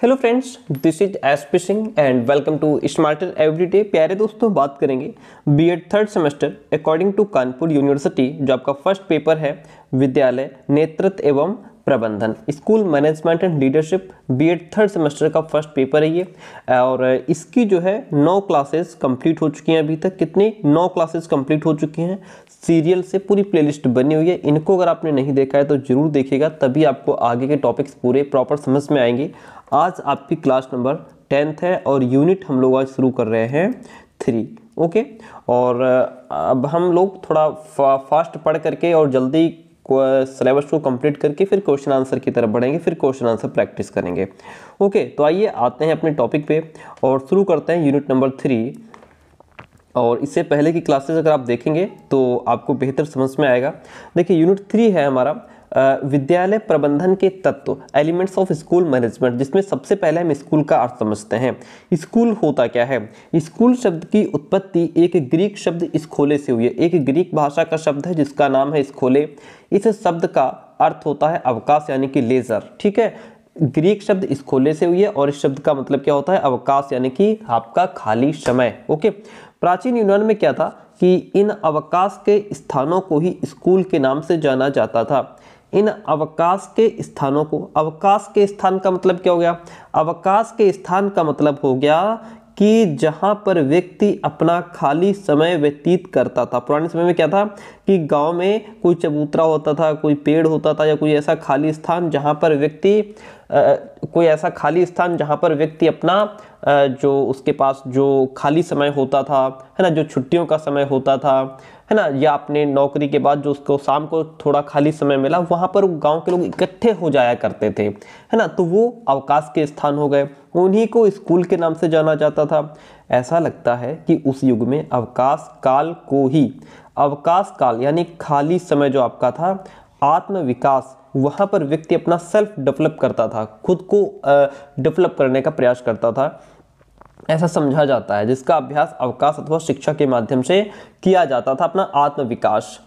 Hello friends, this is SP Singh and welcome to smarter everyday. प्यारे दोस्तों, बात करेंगे BEd third semester according to Kanpur university, जो आपका फर्स्ट पेपर है विद्यालय नेतृत्व एवं प्रबंधन, school management and leadership. BEd third semester का फर्स्ट पेपर है ये, और इसकी जो है 9 क्लासेस कंप्लीट हो चुकी हैं। अभी तक कितनी 9 क्लासेस कंप्लीट हो चुकी हैं। सीरियल से पूरी प्लेलिस्ट बनी हुई है। इनको अगर आपने नहीं देखा है तो जरूर देखिएगा, तभी आपको आगे के टॉपिक्स पूरे प्रॉपर समझ में आएंगे। आज आपकी क्लास नंबर 10th है और यूनिट हम लोग आज शुरू कर रहे हैं 3। ओके, और अब हम लोग थोड़ा फास्ट पढ़ करके और जल्दी सिलेबस को कंप्लीट करके फिर क्वेश्चन आंसर की तरफ बढ़ेंगे, फिर क्वेश्चन आंसर प्रैक्टिस करेंगे। ओके, तो आइए आते हैं अपने टॉपिक पे और शुरू करते हैं यूनिट नंबर 3। और इससे पहले की क्लासेस अगर आप देखेंगे तो आपको बेहतर समझ में आएगा। देखिए, यूनिट 3 है हमारा विद्यालय प्रबंधन के तत्व, एलिमेंट्स ऑफ स्कूल मैनेजमेंट, जिसमें सबसे पहले हम स्कूल का अर्थ समझते हैं। स्कूल होता क्या है? स्कूल शब्द की उत्पत्ति एक ग्रीक शब्द स्कूले से हुई है। एक ग्रीक भाषा का शब्द है जिसका नाम है स्कूले। इस शब्द का अर्थ होता है अवकाश, यानी कि लेजर। ठीक है, ग्रीक शब्द स्कूले से हुई है और इस शब्द का मतलब क्या होता है? अवकाश, यानी कि आपका खाली समय। ओके, प्राचीन यूनान में क्या था कि इन अवकाश के स्थानों को ही स्कूल के नाम से जाना जाता था। इन अवकाश के स्थानों को, अवकाश के स्थान का मतलब क्या हो गया? अवकाश के स्थान का मतलब हो गया कि जहां पर व्यक्ति अपना खाली समय व्यतीत करता था। पुराने समय में क्या था कि गांव में कोई चबूतरा होता था, कोई पेड़ होता था, या कोई ऐसा खाली स्थान जहां पर व्यक्ति अपना जो उसके पास जो खाली समय होता था, है ना, जो छुट्टियों का समय होता था, है ना, या अपने नौकरी के बाद जो उसको शाम को थोड़ा खाली समय मिला, वहां पर गांव के लोग इकट्ठे हो जाया करते थे, है ना, तो वो अवकाश के स्थान हो गए। उन्हीं को स्कूल के नाम से जाना जाता था। ऐसा लगता है कि उस युग में अवकाश काल को ही, अवकाश काल यानी खाली समय जो आपका था, आत्म विकास, वहां पर व्यक्ति अपना सेल्फ डेवलप करता था, खुद को डेवलप करने का प्रयास करता था, ऐसा समझा जाता है, जिसका अभ्यास अवकाश अथवा शिक्षा के माध्यम से किया जाता था, अपना आत्म विकास।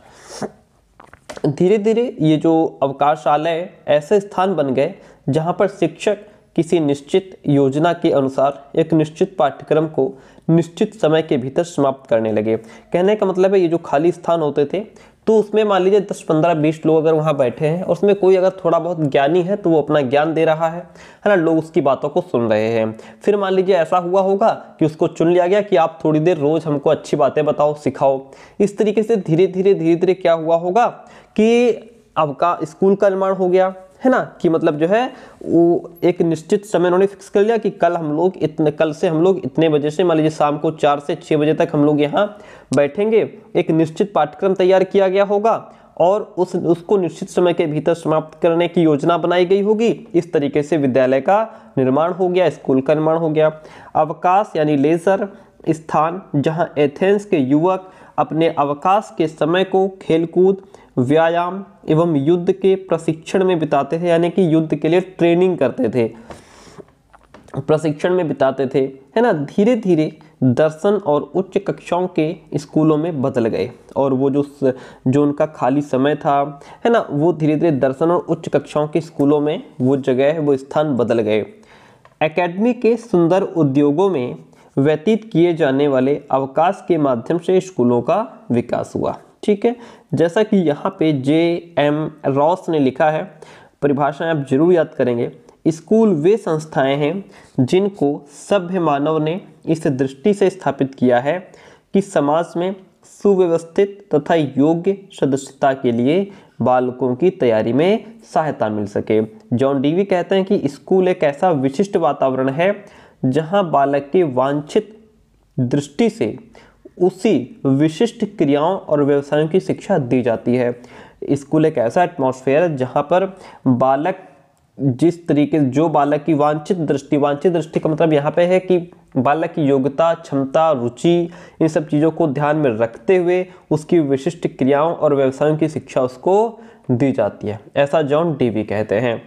धीरे धीरे ये जो अवकाशालय ऐसे स्थान बन गए जहां पर शिक्षक किसी निश्चित योजना के अनुसार एक निश्चित पाठ्यक्रम को निश्चित समय के भीतर समाप्त करने लगे। कहने का मतलब है, ये जो खाली स्थान होते थे तो उसमें मान लीजिए 10, 15, 20 लोग अगर वहां बैठे हैं और उसमें कोई अगर थोड़ा बहुत ज्ञानी है तो वो अपना ज्ञान दे रहा है ना, लोग उसकी बातों को सुन रहे हैं। फिर मान लीजिए ऐसा हुआ होगा कि उसको चुन लिया गया कि आप थोड़ी देर रोज हमको अच्छी बातें बताओ, सिखाओ। इस तरीके से धीरे धीरे क्या हुआ होगा कि आपका स्कूल का निर्माण हो गया, है ना, कि मतलब जो है वो एक निश्चित समय उन्होंने फिक्स कर लिया कि कल से हम लोग इतने बजे से, मान लीजिए शाम को 4 से 6 बजे तक हम लोग यहाँ बैठेंगे। एक निश्चित पाठ्यक्रम तैयार किया गया होगा और उसको निश्चित समय के भीतर समाप्त करने की योजना बनाई गई होगी। इस तरीके से विद्यालय का निर्माण हो गया, स्कूल का निर्माण हो गया। अवकाश यानी लेजर स्थान, जहाँ एथेंस के युवक अपने अवकाश के समय को खेलकूद, व्यायाम एवं युद्ध के प्रशिक्षण में बिताते थे, यानी कि युद्ध के लिए ट्रेनिंग करते थे, प्रशिक्षण में बिताते थे, है ना। धीरे धीरे दर्शन और उच्च कक्षाओं के स्कूलों में बदल गए और वो जो उनका खाली समय था, है ना, वो धीरे धीरे दर्शन और उच्च कक्षाओं के स्कूलों में वो जगह है, वो स्थान बदल गए। एकेडमी के सुंदर उद्योगों में व्यतीत किए जाने वाले अवकाश के माध्यम से स्कूलों का विकास हुआ। ठीक है, जैसा कि यहाँ पे J.M. रॉस ने लिखा है, परिभाषाएं आप जरूर याद करेंगे। स्कूल वे संस्थाएं हैं जिनको सभ्य मानव ने इस दृष्टि से स्थापित किया है कि समाज में सुव्यवस्थित तथा योग्य सदस्यता के लिए बालकों की तैयारी में सहायता मिल सके। जॉन डीवी कहते हैं कि स्कूल एक ऐसा विशिष्ट वातावरण है जहां बालक के वांछित दृष्टि से उसी विशिष्ट क्रियाओं और व्यवसायों की शिक्षा दी जाती है। स्कूल एक ऐसा एटमॉस्फेयर है जहां पर बालक जिस तरीके, जो बालक की वांछित दृष्टि का मतलब यहाँ पे है कि बालक की योग्यता, क्षमता, रुचि, इन सब चीज़ों को ध्यान में रखते हुए उसकी विशिष्ट क्रियाओं और व्यवसायों की शिक्षा उसको दी जाती है, ऐसा जॉन डीवी कहते हैं।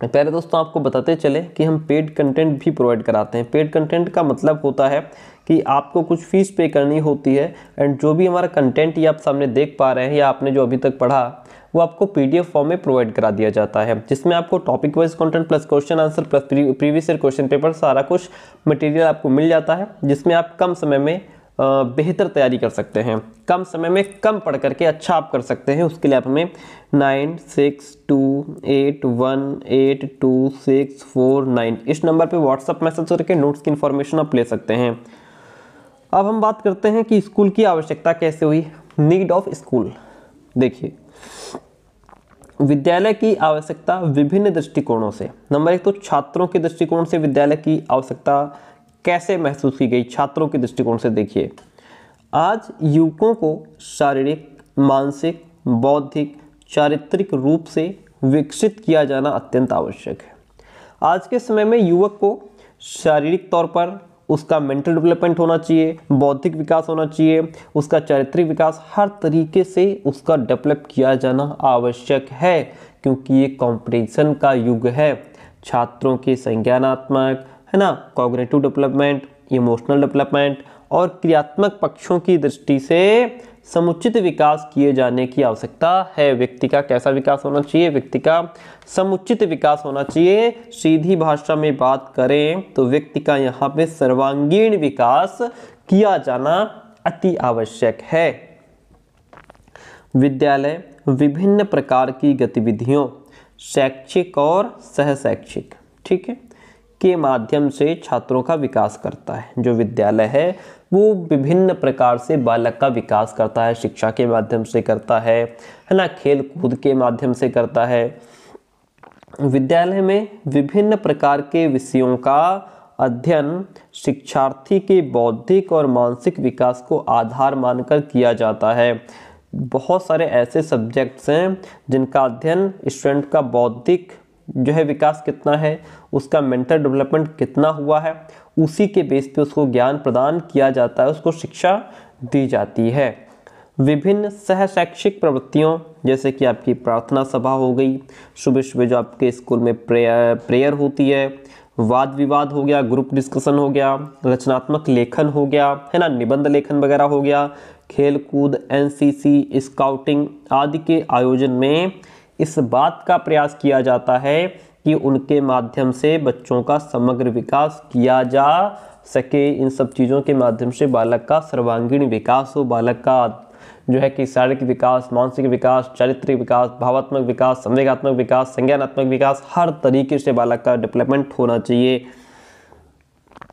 पहले दोस्तों आपको बताते चले कि हम पेड कंटेंट भी प्रोवाइड कराते हैं। पेड कंटेंट का मतलब होता है कि आपको कुछ फीस पे करनी होती है एंड जो भी हमारा कंटेंट ये आप सामने देख पा रहे हैं या आपने जो अभी तक पढ़ा वो आपको पीडीएफ फॉर्म में प्रोवाइड करा दिया जाता है, जिसमें आपको topic wise content plus question answer plus previous year question paper सारा कुछ मटेरियल आपको मिल जाता है, जिसमें आप कम समय में बेहतर तैयारी कर सकते हैं, कम समय में कम पढ़ करके अच्छा आप कर सकते हैं। उसके लिए आप हमें 9628182649 इस नंबर पे व्हाट्सअप मैसेज करके नोट्स की इंफॉर्मेशन आप ले सकते हैं। अब हम बात करते हैं कि स्कूल की आवश्यकता कैसे हुई, नीड ऑफ स्कूल। देखिए, विद्यालय की आवश्यकता विभिन्न दृष्टिकोणों से। नंबर 1 तो छात्रों के दृष्टिकोण से विद्यालय की आवश्यकता कैसे महसूस की गई, छात्रों के दृष्टिकोण से देखिए, आज युवकों को शारीरिक, मानसिक, बौद्धिक, चारित्रिक रूप से विकसित किया जाना अत्यंत आवश्यक है। आज के समय में युवक को शारीरिक तौर पर उसका मेंटल डेवलपमेंट होना चाहिए, बौद्धिक विकास होना चाहिए, उसका चारित्रिक विकास, हर तरीके से उसका डेवलप किया जाना आवश्यक है, क्योंकि ये कंपटीशन का युग है। छात्रों के संज्ञानात्मक, है ना, कॉग्निटिव डेवलपमेंट, इमोशनल डेवलपमेंट और क्रियात्मक पक्षों की दृष्टि से समुचित विकास किए जाने की आवश्यकता है। व्यक्ति का कैसा विकास होना चाहिए, व्यक्ति का समुचित विकास होना चाहिए। सीधी भाषा में बात करें तो व्यक्ति का यहाँ पे सर्वांगीण विकास किया जाना अति आवश्यक है। विद्यालय विभिन्न प्रकार की गतिविधियों, शैक्षिक और सहशैक्षिक, ठीक है, के माध्यम से छात्रों का विकास करता है। जो विद्यालय है वो विभिन्न प्रकार से बालक का विकास करता है, शिक्षा के माध्यम से करता है ना, खेल कूद के माध्यम से करता है। विद्यालय में विभिन्न प्रकार के विषयों का अध्ययन शिक्षार्थी के बौद्धिक और मानसिक विकास को आधार मानकर किया जाता है। बहुत सारे ऐसे सब्जेक्ट्स हैं जिनका अध्ययन स्टूडेंट का बौद्धिक जो है विकास कितना है, उसका मेंटल डेवलपमेंट कितना हुआ है, उसी के बेस पे उसको ज्ञान प्रदान किया जाता है, उसको शिक्षा दी जाती है। विभिन्न सहशैक्षिक प्रवृत्तियों जैसे कि आपकी प्रार्थना सभा हो गई, सुबह सुबह जो आपके स्कूल में प्रेयर होती है, वाद विवाद हो गया, ग्रुप डिस्कशन हो गया, रचनात्मक लेखन हो गया, है ना, निबंध लेखन वगैरह हो गया, खेल कूद, एनसीसी, स्काउटिंग आदि के आयोजन में इस बात का प्रयास किया जाता है कि उनके माध्यम से बच्चों का समग्र विकास किया जा सके। इन सब चीज़ों के माध्यम से बालक का सर्वांगीण विकास हो, बालक का जो है कि शारीरिक विकास, मानसिक विकास, चारित्रिक विकास, भावात्मक विकास, संवेगात्मक विकास, संज्ञानात्मक विकास, हर तरीके से बालक का डेवलपमेंट होना चाहिए।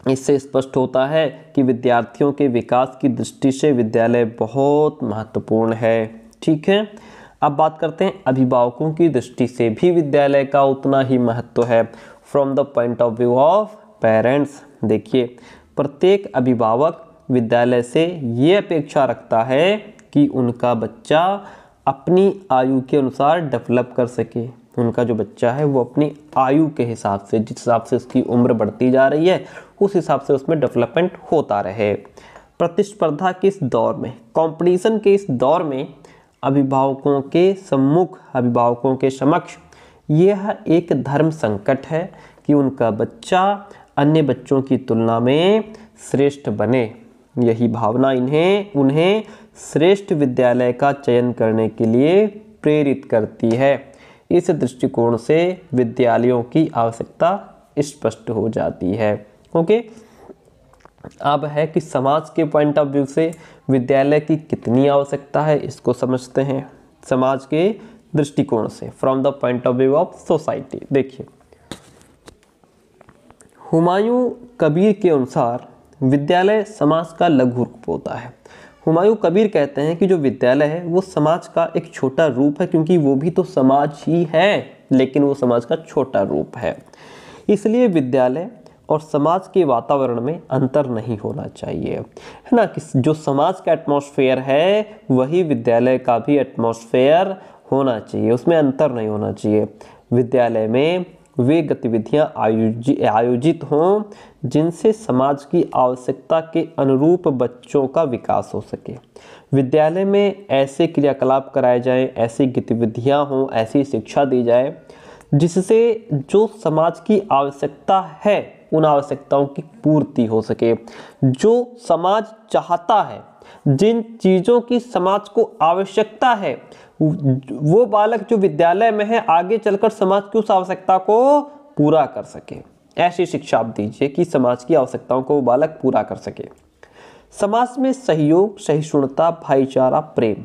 इससे स्पष्ट होता है कि विद्यार्थियों के विकास की दृष्टि से विद्यालय बहुत महत्वपूर्ण है। ठीक है, अब बात करते हैं अभिभावकों की दृष्टि से भी विद्यालय का उतना ही महत्व है। From the point of view of parents, देखिए, प्रत्येक अभिभावक विद्यालय से ये अपेक्षा रखता है कि उनका बच्चा अपनी आयु के अनुसार डेवलप कर सके। उनका जो बच्चा है वो अपनी आयु के हिसाब से, जिस हिसाब से उसकी उम्र बढ़ती जा रही है, उस हिसाब से उसमें डेवलपमेंट होता रहे। प्रतिस्पर्धा के इस दौर में, कंपटीशन के इस दौर में अभिभावकों के सम्मुख, अभिभावकों के समक्ष यह एक धर्म संकट है कि उनका बच्चा अन्य बच्चों की तुलना में श्रेष्ठ बने। यही भावना उन्हें श्रेष्ठ विद्यालय का चयन करने के लिए प्रेरित करती है। इस दृष्टिकोण से विद्यालयों की आवश्यकता स्पष्ट हो जाती है। ओके, अब है कि समाज के पॉइंट ऑफ व्यू से विद्यालय की कितनी आवश्यकता है, इसको समझते हैं समाज के दृष्टिकोण से, from the point of view of society. देखिए, हुमायूं कबीर के अनुसार विद्यालय समाज का लघु रूप होता है। हुमायूं कबीर कहते हैं कि जो विद्यालय है वो समाज का एक छोटा रूप है, क्योंकि वो भी तो समाज ही है, लेकिन वो समाज का छोटा रूप है। इसलिए विद्यालय और समाज के वातावरण में अंतर नहीं होना चाहिए, है ना, कि जो समाज का एटमॉस्फेयर है वही विद्यालय का भी एटमॉस्फेयर होना चाहिए, उसमें अंतर नहीं होना चाहिए। विद्यालय में वे गतिविधियां आयोजित हों जिनसे समाज की आवश्यकता के अनुरूप बच्चों का विकास हो सके। विद्यालय में ऐसे क्रियाकलाप कराए जाएं, ऐसी गतिविधियां हों, ऐसी शिक्षा दी जाए जिससे जो समाज की आवश्यकता है उन आवश्यकताओं की पूर्ति हो सके। जो समाज चाहता है, जिन चीज़ों की समाज को आवश्यकता है, वो बालक जो विद्यालय में है आगे चलकर समाज की उस आवश्यकता को पूरा कर सके। ऐसी शिक्षा आप दीजिए कि समाज की आवश्यकताओं को वो बालक पूरा कर सके। समाज में सहयोग, सहिष्णुता, भाईचारा, प्रेम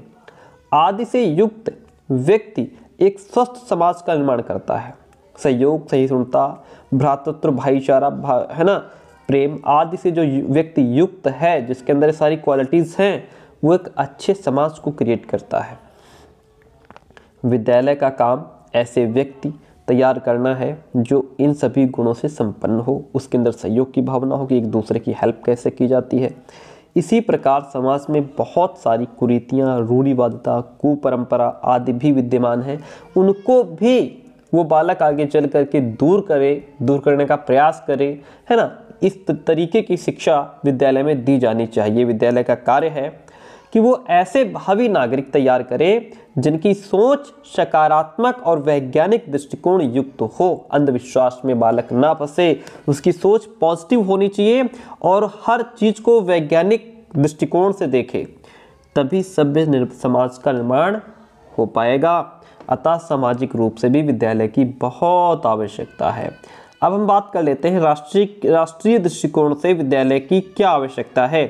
आदि से युक्त व्यक्ति एक स्वस्थ समाज का निर्माण करता है। सहयोग, सहिष्णुता, भ्रातृत्व, भाईचारा, है ना, प्रेम आदि से जो व्यक्ति युक्त है, जिसके अंदर सारी क्वालिटीज हैं, वो एक अच्छे समाज को क्रिएट करता है। विद्यालय का काम ऐसे व्यक्ति तैयार करना है जो इन सभी गुणों से संपन्न हो। उसके अंदर सहयोग की भावना हो कि एक दूसरे की हेल्प कैसे की जाती है। इसी प्रकार समाज में बहुत सारी कुरीतियाँ, रूढ़िवादिता, कुपरंपरा आदि भी विद्यमान हैं। उनको भी वो बालक आगे चल करके दूर करने का प्रयास करे, है ना। इस तरीके की शिक्षा विद्यालय में दी जानी चाहिए। विद्यालय का कार्य है कि वो ऐसे भावी नागरिक तैयार करे जिनकी सोच सकारात्मक और वैज्ञानिक दृष्टिकोण युक्त हो। अंधविश्वास में बालक ना फंसे, उसकी सोच पॉजिटिव होनी चाहिए और हर चीज को वैज्ञानिक दृष्टिकोण से देखे, तभी सभ्य समाज का निर्माण हो पाएगा। अतः सामाजिक रूप से भी विद्यालय की बहुत आवश्यकता है। अब हम बात कर लेते हैं राष्ट्रीय दृष्टिकोण से विद्यालय की क्या आवश्यकता है।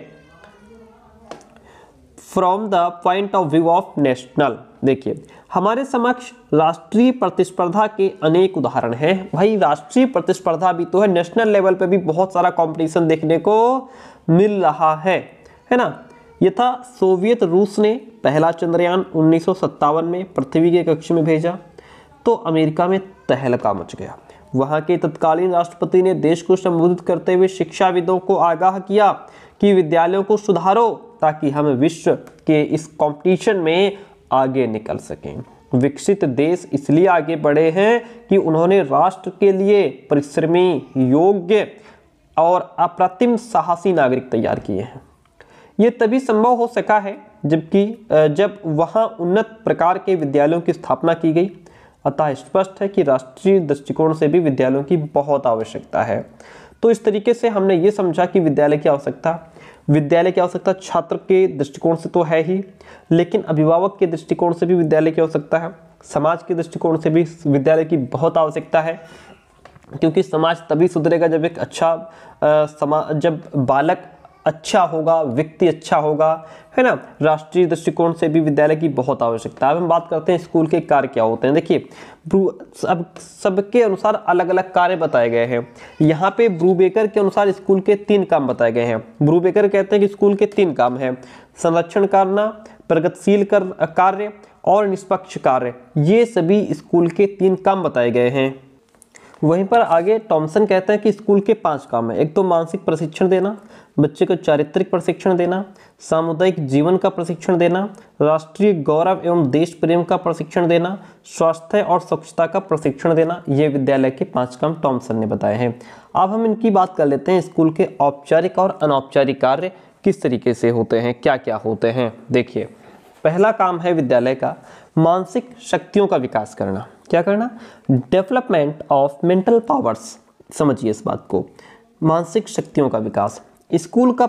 From the point of view of national, देखिए हमारे समक्ष राष्ट्रीय प्रतिस्पर्धा के अनेक उदाहरण हैं। भाई राष्ट्रीय प्रतिस्पर्धा भी तो है, नेशनल लेवल पे भी बहुत सारा कंपटीशन देखने को मिल रहा है ना। यथा सोवियत रूस ने पहला चंद्रयान 1957 में पृथ्वी के कक्षा में भेजा तो अमेरिका में तहलका मच गया। वहां के तत्कालीन राष्ट्रपति ने देश को संबोधित करते हुए शिक्षाविदों को आगाह किया कि विद्यालयों को सुधारो ताकि हम विश्व के इस कंपटीशन में आगे निकल सकें। विकसित देश इसलिए आगे बढ़े हैं कि उन्होंने राष्ट्र के लिए परिश्रमी, योग्य और अप्रतिम साहसी नागरिक तैयार किए हैं। ये तभी संभव हो सका है जब वहाँ उन्नत प्रकार के विद्यालयों की स्थापना की गई। अतः स्पष्ट है कि राष्ट्रीय दृष्टिकोण से भी विद्यालयों की बहुत आवश्यकता है। तो इस तरीके से हमने ये समझा कि विद्यालय की आवश्यकता छात्र के दृष्टिकोण से तो है ही, लेकिन अभिभावक के दृष्टिकोण से भी विद्यालय की आवश्यकता है। समाज के दृष्टिकोण से भी विद्यालय की बहुत आवश्यकता है, क्योंकि समाज तभी सुधरेगा जब एक जब बालक अच्छा होगा, व्यक्ति अच्छा होगा, है ना। राष्ट्रीय दृष्टिकोण से भी विद्यालय की बहुत आवश्यकता है। अब हम बात करते हैं स्कूल के कार्य क्या होते हैं। देखिए अब सबके अनुसार अलग अलग कार्य बताए गए हैं। यहाँ पे ब्रूबेकर के अनुसार स्कूल के 3 काम बताए गए हैं। ब्रूबेकर कहते हैं कि स्कूल के 3 काम हैं: संरक्षण करना, प्रगतिशील कार्य और निष्पक्ष कार्य। ये सभी स्कूल के 3 काम बताए गए हैं। वहीं पर आगे टॉमसन कहते हैं कि स्कूल के 5 काम है। एक तो मानसिक प्रशिक्षण देना, बच्चे को चारित्रिक प्रशिक्षण देना, सामुदायिक जीवन का प्रशिक्षण देना, राष्ट्रीय गौरव एवं देश प्रेम का प्रशिक्षण देना, स्वास्थ्य और स्वच्छता का प्रशिक्षण देना। ये विद्यालय के 5 काम टॉमसन ने बताए हैं। अब हम इनकी बात कर लेते हैं। स्कूल के औपचारिक और अनौपचारिक कार्य किस तरीके से होते हैं, क्या क्या होते हैं। देखिए पहला काम है विद्यालय का मानसिक शक्तियों का विकास करना। क्या करना? Development of mental powers. समझिए इस बात को, मानसिक शक्तियों का विकास। स्कूल का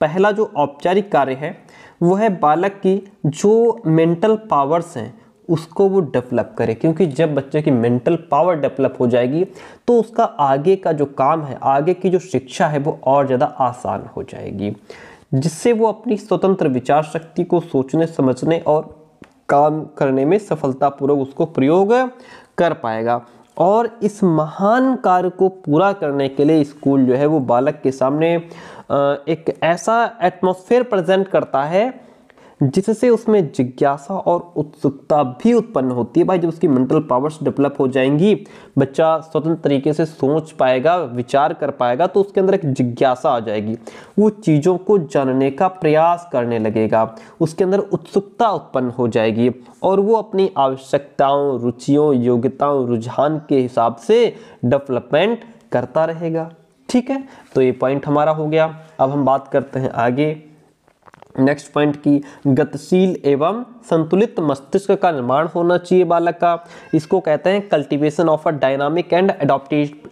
पहला जो औपचारिक कार्य है वो है बालक की जो मेंटल पावर्स हैं उसको वो डेवलप करे, क्योंकि जब बच्चे की मेंटल पावर डेवलप हो जाएगी तो उसका आगे का जो काम है, आगे की जो शिक्षा है वो और ज़्यादा आसान हो जाएगी, जिससे वो अपनी स्वतंत्र विचार शक्ति को सोचने, समझने और काम करने में सफलतापूर्वक उसको प्रयोग कर पाएगा। और इस महान कार्य को पूरा करने के लिए स्कूल जो है वो बालक के सामने एक ऐसा एटमॉस्फेयर प्रेजेंट करता है जिससे उसमें जिज्ञासा और उत्सुकता भी उत्पन्न होती है। भाई जब उसकी मेंटल पावर्स डेवलप हो जाएंगी, बच्चा स्वतंत्र तरीके से सोच पाएगा, विचार कर पाएगा, तो उसके अंदर एक जिज्ञासा आ जाएगी, वो चीज़ों को जानने का प्रयास करने लगेगा, उसके अंदर उत्सुकता उत्पन्न हो जाएगी और वो अपनी आवश्यकताओं, रुचियों, योग्यताओं, रुझान के हिसाब से डेवलपमेंट करता रहेगा। ठीक है, तो ये पॉइंट हमारा हो गया। अब हम बात करते हैं आगे नेक्स्ट पॉइंट की गतिशील एवं संतुलित मस्तिष्क का निर्माण होना चाहिए बालक का। इसको कहते हैं cultivation of a dynamic and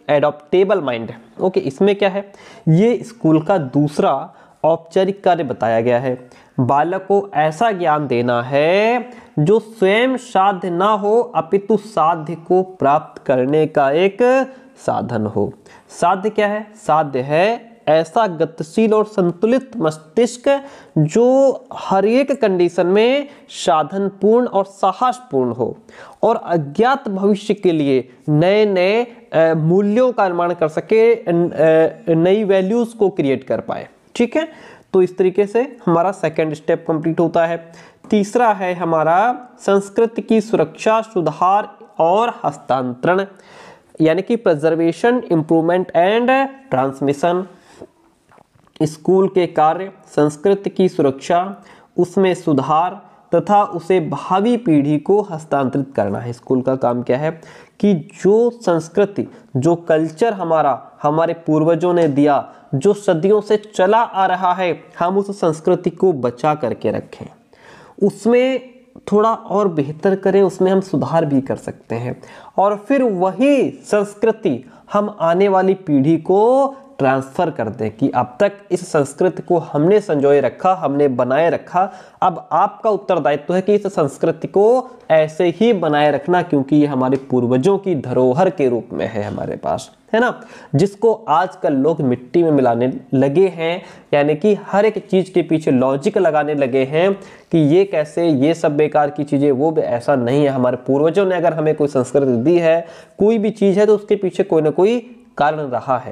adaptable mind. Okay, इसमें क्या है, ये स्कूल का दूसरा औपचारिक कार्य बताया गया है। बालक को ऐसा ज्ञान देना है जो स्वयं साध्य ना हो अपितु साध्य को प्राप्त करने का एक साधन हो। साध्य क्या है? साध्य है ऐसा गतिशील और संतुलित मस्तिष्क जो हर एक कंडीशन में साधनपूर्ण और साहसपूर्ण हो और अज्ञात भविष्य के लिए नए नए मूल्यों का निर्माण कर सके, नई वैल्यूज को क्रिएट कर पाए। ठीक है, तो इस तरीके से हमारा सेकंड स्टेप कंप्लीट होता है। तीसरा है हमारा संस्कृति की सुरक्षा, सुधार और हस्तांतरण, यानी कि preservation, improvement and transmission. School के कार्य संस्कृति की सुरक्षा, उसमें सुधार तथा उसे भावी पीढ़ी को हस्तांतरित करना है। स्कूल का काम क्या है कि जो संस्कृति, जो कल्चर हमारे पूर्वजों ने दिया, जो सदियों से चला आ रहा है, हम उस संस्कृति को बचा करके रखें, उसमें थोड़ा और बेहतर करें, उसमें हम सुधार भी कर सकते हैं और फिर वही संस्कृति हम आने वाली पीढ़ी को ट्रांसफर कर दें कि अब तक इस संस्कृति को हमने संजोए रखा, हमने बनाए रखा, अब आपका उत्तरदायित्व है कि इस संस्कृति को ऐसे ही बनाए रखना, क्योंकि ये हमारे पूर्वजों की धरोहर के रूप में है हमारे पास, है ना, जिसको आजकल लोग मिट्टी में मिलाने लगे हैं, यानी कि हर एक चीज के पीछे लॉजिक लगाने लगे हैं कि ये कैसे, ये सब बेकार की चीजें, वो भी ऐसा नहीं है। हमारे पूर्वजों ने अगर हमें कोई संस्कृति दी है, कोई भी चीज है, तो उसके पीछे कोई ना कोई कारण रहा है।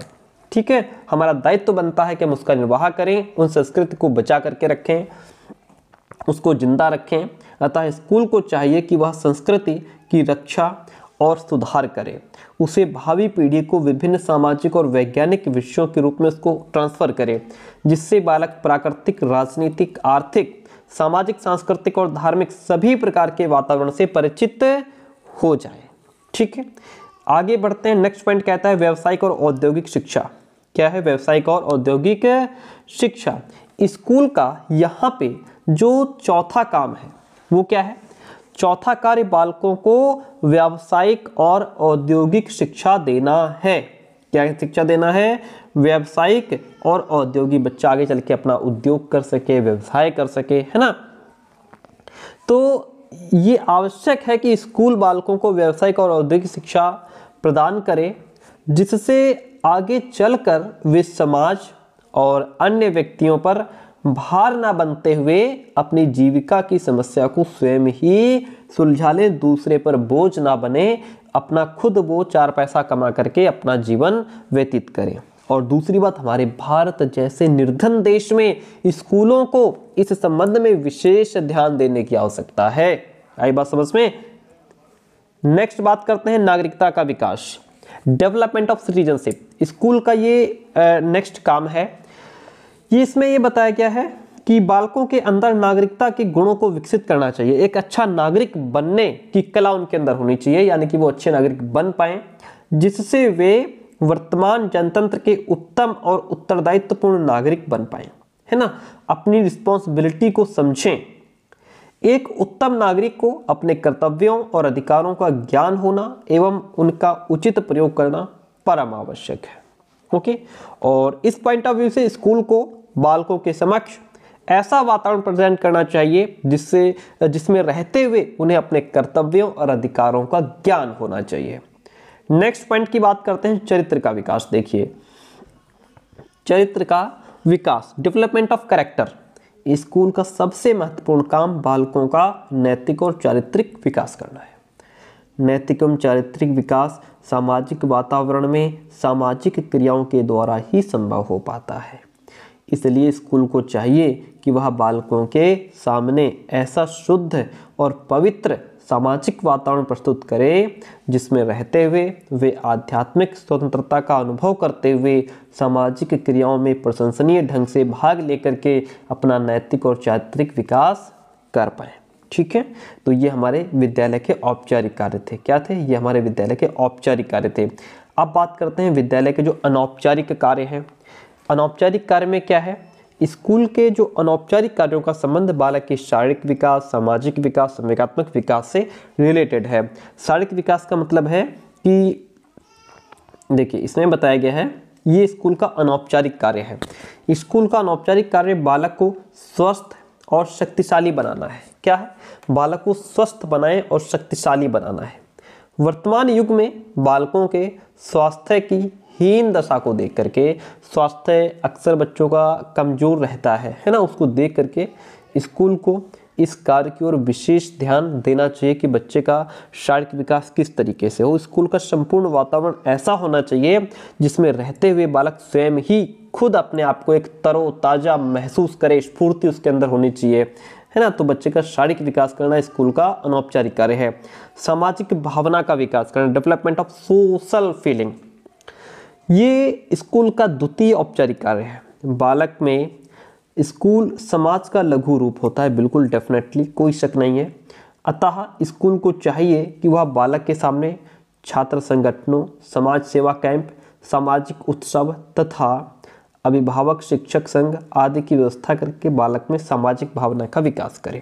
ठीक है, हमारा दायित्व बनता है कि हम उसका निर्वाह करें, उन संस्कृति को बचा करके रखें, उसको जिंदा रखें। अतः स्कूल को चाहिए कि वह संस्कृति की रक्षा और सुधार करे, उसे भावी पीढ़ी को विभिन्न सामाजिक और वैज्ञानिक विषयों के रूप में उसको ट्रांसफर करे, जिससे बालक प्राकृतिक, राजनीतिक, आर्थिक, सामाजिक, सांस्कृतिक और धार्मिक सभी प्रकार के वातावरण से परिचित हो जाए। ठीक है, आगे बढ़ते हैं। नेक्स्ट पॉइंट कहता है व्यावसायिक और औद्योगिक शिक्षा। क्या है? व्यावसायिक और औद्योगिक शिक्षा। स्कूल का यहाँ पे जो चौथा काम है वो क्या है? चौथा कार्य बालकों को व्यावसायिक और औद्योगिक शिक्षा देना है। क्या शिक्षा देना है? व्यावसायिक और औद्योगिक, बच्चा आगे चल के अपना उद्योग कर सके, व्यवसाय कर सके, है ना। तो ये आवश्यक है कि स्कूल बालकों को व्यावसायिक और औद्योगिक शिक्षा प्रदान करे, जिससे आगे चलकर वे समाज और अन्य व्यक्तियों पर भार ना बनते हुए अपनी जीविका की समस्या को स्वयं ही सुलझा लें, दूसरे पर बोझ ना बने, अपना खुद वो 4 पैसा कमा करके अपना जीवन व्यतीत करें। और दूसरी बात, हमारे भारत जैसे निर्धन देश में स्कूलों को इस संबंध में विशेष ध्यान देने की आवश्यकता है। आई बात समझ में? नेक्स्ट बात करते हैं नागरिकता का विकास, डेवलपमेंट ऑफ सिटीजनशिप। स्कूल का ये नेक्स्ट काम है। ये इसमें ये बताया गया है कि बालकों के अंदर नागरिकता के गुणों को विकसित करना चाहिए। एक अच्छा नागरिक बनने की कला उनके अंदर होनी चाहिए, यानी कि वो अच्छे नागरिक बन पाए, जिससे वे वर्तमान जनतंत्र के उत्तम और उत्तरदायित्वपूर्ण नागरिक बन पाए, है ना। अपनी रिस्पॉन्सिबिलिटी को समझें। एक उत्तम नागरिक को अपने कर्तव्यों और अधिकारों का ज्ञान होना एवं उनका उचित प्रयोग करना परम आवश्यक है। ओके, और इस पॉइंट ऑफ व्यू से स्कूल को बालकों के समक्ष ऐसा वातावरण प्रेजेंट करना चाहिए जिसमें रहते हुए उन्हें अपने कर्तव्यों और अधिकारों का ज्ञान होना चाहिए। नेक्स्ट पॉइंट की बात करते हैं चरित्र का विकास। देखिए, चरित्र का विकास, डेवलपमेंट ऑफ कैरेक्टर। स्कूल का सबसे महत्वपूर्ण काम बालकों का नैतिक और चारित्रिक विकास करना है। नैतिक एवं चारित्रिक विकास सामाजिक वातावरण में सामाजिक क्रियाओं के द्वारा ही संभव हो पाता है। इसलिए स्कूल को चाहिए कि वह बालकों के सामने ऐसा शुद्ध और पवित्र सामाजिक वातावरण प्रस्तुत करे जिसमें रहते हुए वे आध्यात्मिक स्वतंत्रता का अनुभव करते हुए सामाजिक क्रियाओं में प्रशंसनीय ढंग से भाग लेकर के अपना नैतिक और चारित्रिक विकास कर पाए। ठीक है, तो ये हमारे विद्यालय के औपचारिक कार्य थे। क्या थे? ये हमारे विद्यालय के औपचारिक कार्य थे। अब बात करते हैं विद्यालय के जो अनौपचारिक कार्य हैं। अनौपचारिक कार्य में क्या है? स्कूल के जो अनौपचारिक कार्यों का संबंध बालक के शारीरिक विकास, सामाजिक विकास, संवेगात्मक विकास से रिलेटेड है। शारीरिक विकास का मतलब है कि देखिए इसमें बताया गया है ये स्कूल का अनौपचारिक कार्य है। स्कूल का अनौपचारिक कार्य बालक को स्वस्थ और शक्तिशाली बनाना है। क्या है? बालक को स्वस्थ बनाए और शक्तिशाली बनाना है। वर्तमान युग में बालकों के स्वास्थ्य की हीन दशा को देख करके, स्वास्थ्य अक्सर बच्चों का कमजोर रहता है ना, उसको देख करके स्कूल को इस कार्य की ओर विशेष ध्यान देना चाहिए कि बच्चे का शारीरिक विकास किस तरीके से हो। स्कूल का संपूर्ण वातावरण ऐसा होना चाहिए जिसमें रहते हुए बालक स्वयं ही खुद अपने आप को एक तरोताजा महसूस करे, स्फूर्ति उसके अंदर होनी चाहिए, है ना। तो बच्चे का शारीरिक विकास करना स्कूल का अनौपचारिक कार्य है। सामाजिक भावना का विकास करना, डेवलपमेंट ऑफ सोशल फीलिंग, ये स्कूल का द्वितीय औपचारिक कार्य है। बालक में स्कूल समाज का लघु रूप होता है, बिल्कुल डेफिनेटली, कोई शक नहीं है। अतः स्कूल को चाहिए कि वह बालक के सामने छात्र संगठनों, समाज सेवा कैंप, सामाजिक उत्सव तथा अभिभावक शिक्षक संघ आदि की व्यवस्था करके बालक में सामाजिक भावना का विकास करे।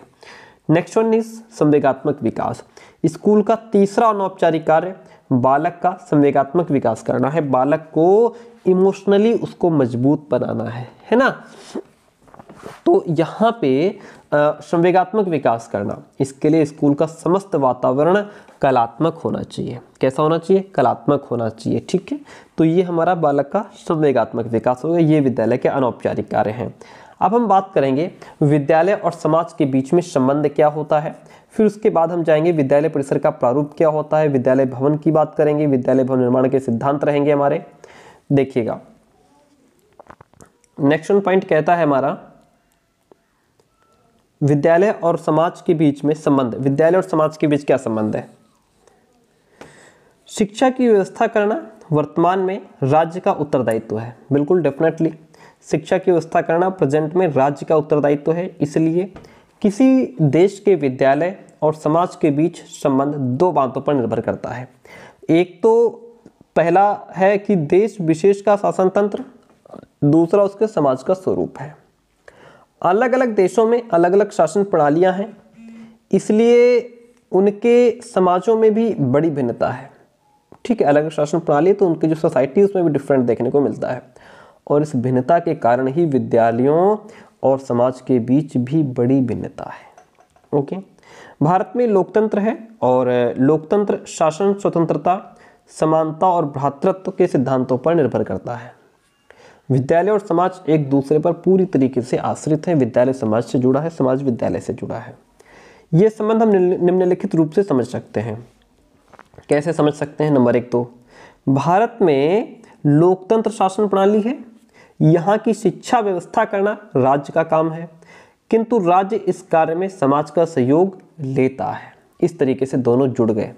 नेक्स्ट वन इज संवेगात्मक विकास। स्कूल का तीसरा अनौपचारिक कार्य बालक का संवेगात्मक विकास करना है। बालक को इमोशनली उसको मजबूत बनाना है ना। तो यहाँ पे संवेगात्मक विकास करना, इसके लिए स्कूल का समस्त वातावरण कलात्मक होना चाहिए। कैसा होना चाहिए? कलात्मक होना चाहिए, ठीक है। तो ये हमारा बालक का संवेगात्मक विकास होगा। ये विद्यालय के अनौपचारिक कार्य हैं। अब हम बात करेंगे विद्यालय और समाज के बीच में संबंध क्या होता है। फिर उसके बाद हम जाएंगे विद्यालय परिसर का प्रारूप क्या होता है, विद्यालय भवन की बात करेंगे, विद्यालय भवन निर्माण के सिद्धांत रहेंगे हमारे। देखिएगा नेक्स्ट वन पॉइंट कहता है हमारा विद्यालय और समाज के बीच में संबंध। विद्यालय और समाज के बीच क्या संबंध है? शिक्षा की व्यवस्था करना वर्तमान में राज्य का उत्तरदायित्व है। बिल्कुल डेफिनेटली, शिक्षा की व्यवस्था करना प्रेजेंट में राज्य का उत्तरदायित्व है। इसलिए किसी देश के विद्यालय और समाज के बीच संबंध दो बातों पर निर्भर करता है। एक तो पहला है कि देश विशेष का शासन तंत्र, दूसरा उसके समाज का स्वरूप है। अलग अलग देशों में अलग अलग शासन प्रणालियां हैं, इसलिए उनके समाजों में भी बड़ी भिन्नता है, ठीक है। अलग अलग शासन प्रणाली तो उनकी जो सोसाइटी उसमें भी डिफरेंट देखने को मिलता है, और इस भिन्नता के कारण ही विद्यालयों और समाज के बीच भी बड़ी भिन्नता है। ओके, भारत में लोकतंत्र है और लोकतंत्र शासन स्वतंत्रता, समानता और भ्रातृत्व के सिद्धांतों पर निर्भर करता है। विद्यालय और समाज एक दूसरे पर पूरी तरीके से आश्रित हैं। विद्यालय समाज से जुड़ा है, समाज विद्यालय से जुड़ा है। ये संबंध हम निम्नलिखित रूप से समझ सकते हैं। कैसे समझ सकते हैं? नंबर एक, तो भारत में लोकतंत्र शासन प्रणाली है। यहाँ की शिक्षा व्यवस्था करना राज्य का काम है, किंतु राज्य इस कार्य में समाज का सहयोग लेता है। इस तरीके से दोनों जुड़ गए।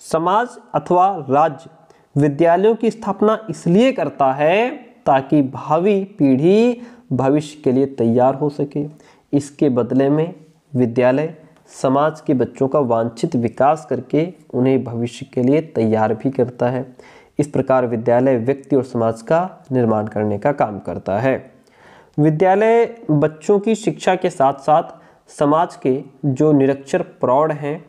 समाज अथवा राज्य विद्यालयों की स्थापना इसलिए करता है ताकि भावी पीढ़ी भविष्य के लिए तैयार हो सके। इसके बदले में विद्यालय समाज के बच्चों का वांछित विकास करके उन्हें भविष्य के लिए तैयार भी करता है। इस प्रकार विद्यालय व्यक्ति और समाज का निर्माण करने का काम करता है। विद्यालय बच्चों की शिक्षा के साथ साथ समाज के जो निरक्षर प्रौढ़ हैं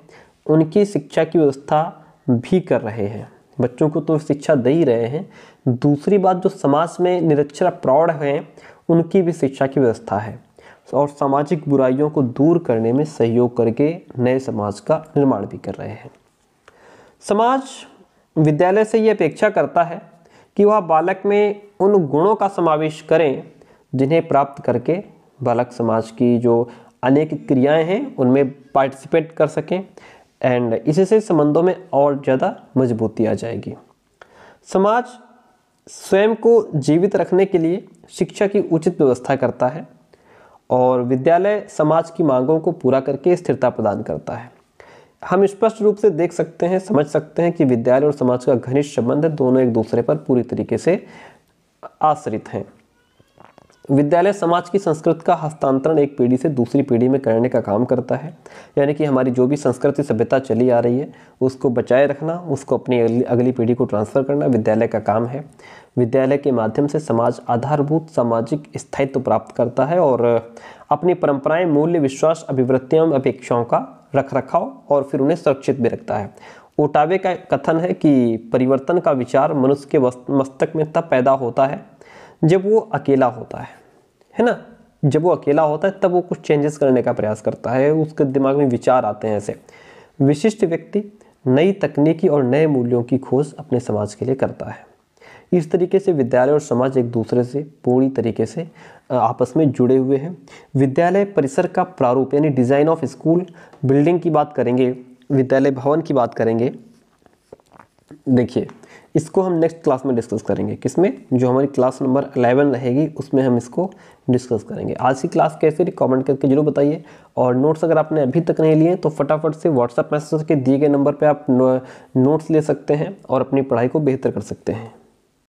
उनकी शिक्षा की व्यवस्था भी कर रहे हैं। बच्चों को तो शिक्षा दे ही रहे हैं, दूसरी बात जो समाज में निरक्षर प्रौढ़ हैं उनकी भी शिक्षा की व्यवस्था है, और सामाजिक बुराइयों को दूर करने में सहयोग करके नए समाज का निर्माण भी कर रहे हैं। समाज विद्यालय से ये अपेक्षा करता है कि वह बालक में उन गुणों का समावेश करें जिन्हें प्राप्त करके बालक समाज की जो अनेक क्रियाएं हैं उनमें पार्टिसिपेट कर सकें, एंड इससे संबंधों में और ज़्यादा मजबूती आ जाएगी। समाज स्वयं को जीवित रखने के लिए शिक्षा की उचित व्यवस्था करता है, और विद्यालय समाज की मांगों को पूरा करके स्थिरता प्रदान करता है। हम स्पष्ट रूप से देख सकते हैं, समझ सकते हैं कि विद्यालय और समाज का घनिष्ठ संबंध है, दोनों एक दूसरे पर पूरी तरीके से आश्रित हैं। विद्यालय समाज की संस्कृति का हस्तांतरण एक पीढ़ी से दूसरी पीढ़ी में करने का काम करता है। यानी कि हमारी जो भी संस्कृति सभ्यता चली आ रही है उसको बचाए रखना, उसको अपनी अगली पीढ़ी को ट्रांसफ़र करना विद्यालय का काम है। विद्यालय के माध्यम से समाज आधारभूत सामाजिक स्थायित्व प्राप्त करता है और अपनी परंपराएं, मूल्य, विश्वास, अभिवृत्तियों, अपेक्षाओं का रखरखाव और फिर उन्हें सुरक्षित भी रखता है। ओटावे का कथन है कि परिवर्तन का विचार मनुष्य के मस्तक में तब पैदा होता है जब वो अकेला होता है ना। जब वो अकेला होता है तब वो कुछ चेंजेस करने का प्रयास करता है, उसके दिमाग में विचार आते हैं। ऐसे विशिष्ट व्यक्ति नई तकनीकी और नए मूल्यों की खोज अपने समाज के लिए करता है। इस तरीके से विद्यालय और समाज एक दूसरे से पूरी तरीके से आपस में जुड़े हुए हैं। विद्यालय परिसर का प्रारूप यानी डिज़ाइन ऑफ स्कूल बिल्डिंग की बात करेंगे, विद्यालय भवन की बात करेंगे। देखिए, इसको हम नेक्स्ट क्लास में डिस्कस करेंगे। किसमें? जो हमारी क्लास नंबर 11 रहेगी उसमें हम इसको डिस्कस करेंगे। आज की क्लास कैसे रही कमेंट करके जरूर बताइए। और नोट्स अगर आपने अभी तक नहीं लिए तो फटाफट से व्हाट्सएप मैसेज के दिए गए नंबर पे आप नोट्स ले सकते हैं और अपनी पढ़ाई को बेहतर कर सकते हैं।